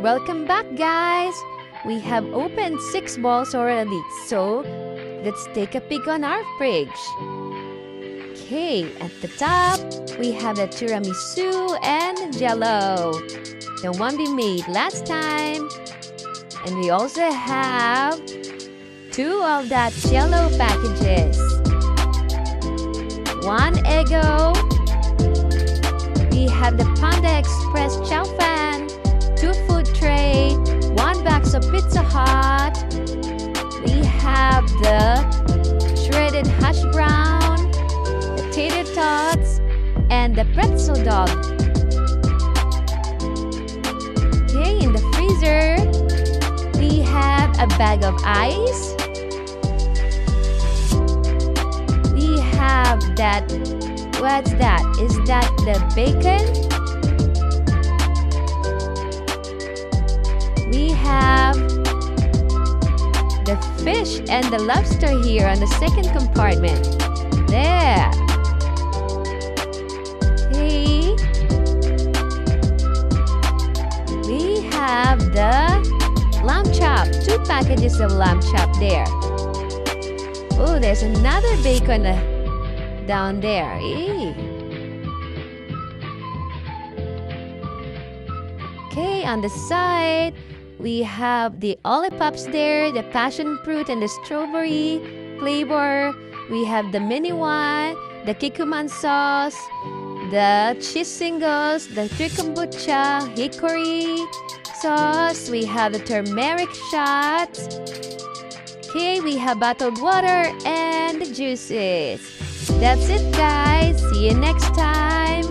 Welcome back, guys! We have opened 6 balls already, so let's take a peek on our fridge. Okay, at the top, we have the tiramisu and jello, the one we made last time. And we also have 2 of that jello packages. 1 Eggo. We have the Panda Express chow fan, 2 food tray, 1 box of Pizza Hut. We have the shredded hash brown, the tater tots, and the pretzel dog. Okay, in the freezer, we have a bag of ice. We have that. What's that? Is that the bacon? We have the fish and the lobster here on the second compartment. There. Okay. We have the lamb chop. 2 packages of lamb chop there. Oh, there's another bacon down there. Okay, on the side, we have the Olipops there, the passion fruit and the strawberry flavor. We have the mini one, the kikuman sauce, the cheese singles, the trikombucha, hickory sauce. We have the turmeric shots. Okay, we have bottled water and the juices. That's it, guys. See you next time.